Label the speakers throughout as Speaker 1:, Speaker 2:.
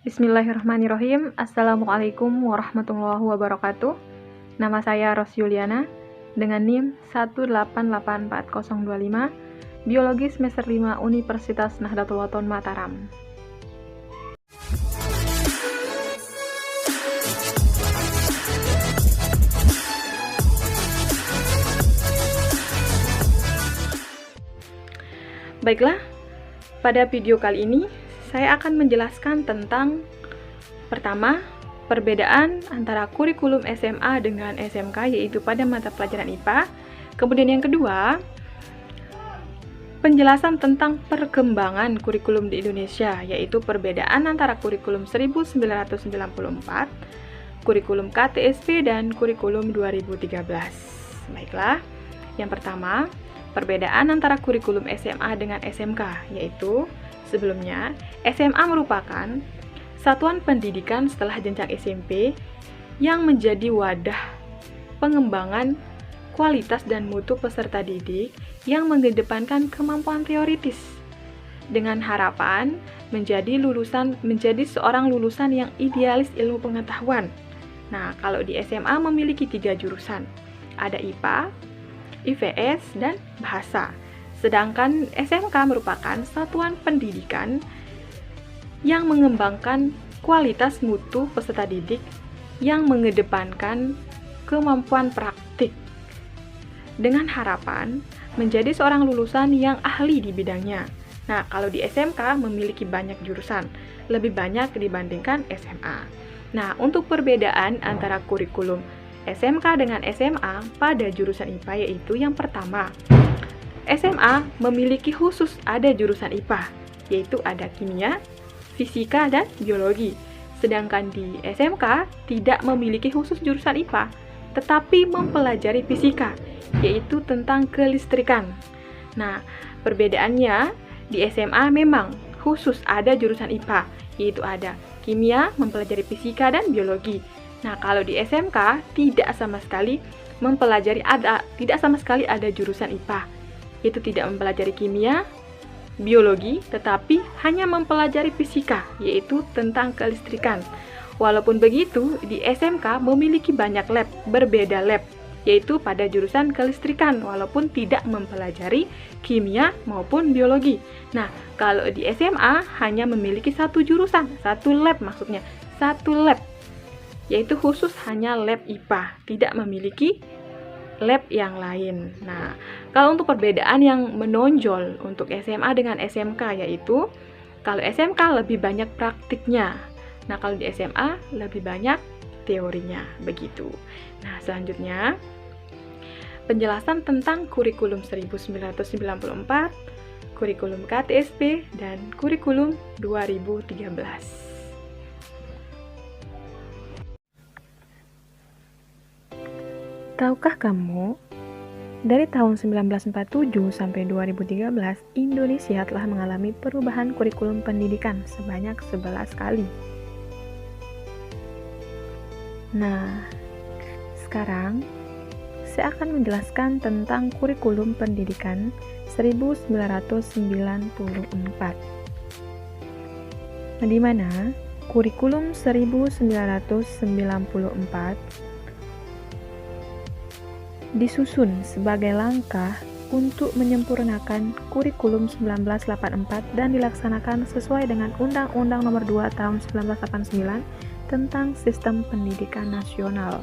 Speaker 1: Bismillahirrahmanirrahim. Assalamualaikum warahmatullahi wabarakatuh. Nama saya Ros Yuliana dengan NIM 1884025, Biologi semester 5 Universitas Nahdlatul Ulama Mataram. Baiklah, pada video kali ini saya akan menjelaskan tentang pertama, perbedaan antara kurikulum SMA dengan SMK yaitu pada mata pelajaran IPA. Kemudian yang kedua, penjelasan tentang perkembangan kurikulum di Indonesia yaitu perbedaan antara kurikulum 1994, kurikulum KTSP dan kurikulum 2013. Baiklah, yang pertama, perbedaan antara kurikulum SMA dengan SMK yaitu sebelumnya SMA merupakan satuan pendidikan setelah jenjang SMP yang menjadi wadah pengembangan kualitas dan mutu peserta didik yang mengedepankan kemampuan teoritis dengan harapan menjadi seorang lulusan yang idealis ilmu pengetahuan. Nah, kalau di SMA memiliki 3 jurusan, ada IPA, IPS, dan bahasa. Sedangkan SMK merupakan satuan pendidikan yang mengembangkan kualitas mutu peserta didik yang mengedepankan kemampuan praktik dengan harapan menjadi seorang lulusan yang ahli di bidangnya. Nah, kalau di SMK memiliki banyak jurusan, lebih banyak dibandingkan SMA. Nah, untuk perbedaan antara kurikulum SMK dengan SMA pada jurusan IPA yaitu yang pertama, SMA memiliki khusus ada jurusan IPA, yaitu ada kimia, fisika, dan biologi. Sedangkan di SMK tidak memiliki khusus jurusan IPA, tetapi mempelajari fisika, yaitu tentang kelistrikan. Nah, perbedaannya di SMA memang khusus ada jurusan IPA, yaitu ada kimia, mempelajari fisika, dan biologi. Nah, kalau di SMK tidak sama sekali ada jurusan IPA, yaitu tidak mempelajari kimia, biologi, tetapi hanya mempelajari fisika, yaitu tentang kelistrikan. Walaupun begitu, di SMK memiliki banyak lab, berbeda lab, yaitu pada jurusan kelistrikan, walaupun tidak mempelajari kimia maupun biologi. Nah, kalau di SMA hanya memiliki satu jurusan, satu lab, yaitu khusus hanya lab IPA, tidak memiliki lab yang lain. Nah, kalau untuk perbedaan yang menonjol untuk SMA dengan SMK yaitu kalau SMK lebih banyak praktiknya. Nah, kalau di SMA lebih banyak teorinya, begitu. Nah, selanjutnya penjelasan tentang kurikulum 1994, kurikulum KTSP, dan kurikulum 2013. Tahukah kamu, dari tahun 1947 sampai 2013, Indonesia telah mengalami perubahan kurikulum pendidikan sebanyak 11 kali. Nah, sekarang saya akan menjelaskan tentang kurikulum pendidikan 1994. Di mana kurikulum 1994 disusun sebagai langkah untuk menyempurnakan kurikulum 1984 dan dilaksanakan sesuai dengan Undang-Undang Nomor 2 Tahun 1989 tentang Sistem Pendidikan Nasional.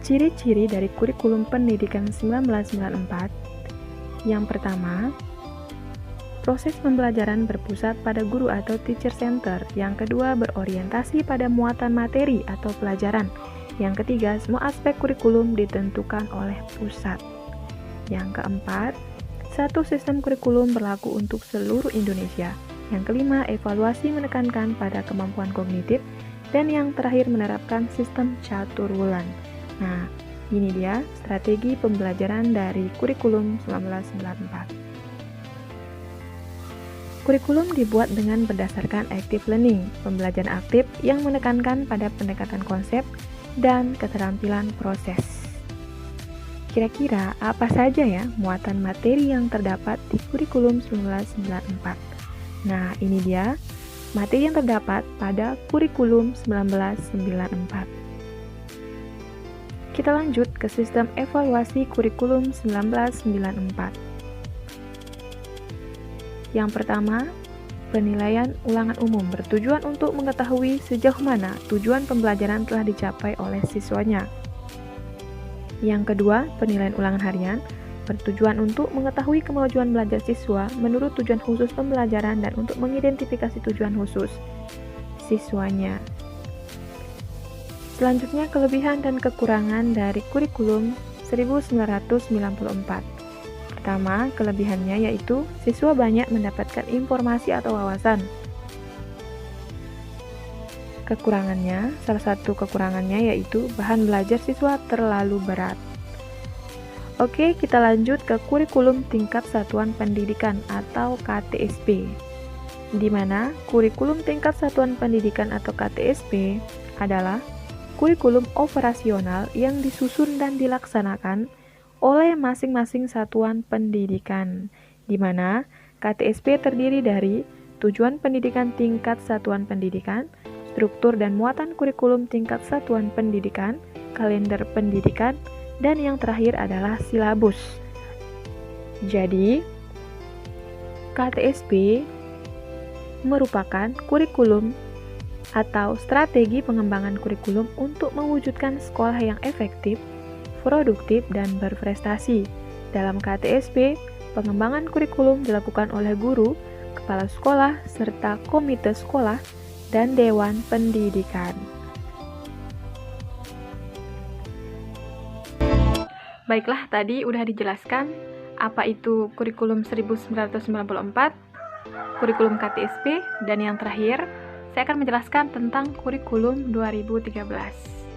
Speaker 1: Ciri-ciri dari kurikulum pendidikan 1994. Yang pertama, proses pembelajaran berpusat pada guru atau teacher center. Yang kedua, berorientasi pada muatan materi atau pelajaran. Yang ketiga, semua aspek kurikulum ditentukan oleh pusat. Yang keempat, satu sistem kurikulum berlaku untuk seluruh Indonesia. Yang kelima, evaluasi menekankan pada kemampuan kognitif. Dan yang terakhir, menerapkan sistem catur wulan. Nah, ini dia strategi pembelajaran dari kurikulum 1994. Kurikulum dibuat dengan berdasarkan active learning, pembelajaran aktif yang menekankan pada pendekatan konsep dan keterampilan proses. Kira-kira apa saja ya muatan materi yang terdapat di kurikulum 1994? Nah, ini dia materi yang terdapat pada kurikulum 1994. Kita lanjut ke sistem evaluasi kurikulum 1994. Yang pertama, penilaian ulangan umum bertujuan untuk mengetahui sejauh mana tujuan pembelajaran telah dicapai oleh siswanya. Yang kedua, penilaian ulangan harian bertujuan untuk mengetahui kemajuan belajar siswa menurut tujuan khusus pembelajaran dan untuk mengidentifikasi tujuan khusus siswanya. Selanjutnya, kelebihan dan kekurangan dari kurikulum 1994. Pertama, kelebihannya yaitu siswa banyak mendapatkan informasi atau wawasan. Kekurangannya, salah satu kekurangannya yaitu bahan belajar siswa terlalu berat. Oke, kita lanjut ke kurikulum tingkat satuan pendidikan atau KTSP. Di mana kurikulum tingkat satuan pendidikan atau KTSP adalah kurikulum operasional yang disusun dan dilaksanakan oleh masing-masing satuan pendidikan, di mana KTSP terdiri dari tujuan pendidikan tingkat satuan pendidikan, struktur dan muatan kurikulum tingkat satuan pendidikan, kalender pendidikan, dan yang terakhir adalah silabus. Jadi, KTSP merupakan kurikulum atau strategi pengembangan kurikulum untuk mewujudkan sekolah yang efektif, produktif, dan berprestasi. Dalam KTSP, pengembangan kurikulum dilakukan oleh guru, kepala sekolah, serta komite sekolah, dan dewan pendidikan. Baiklah, tadi udah dijelaskan apa itu kurikulum 1994, kurikulum KTSP, dan yang terakhir, saya akan menjelaskan tentang kurikulum 2013.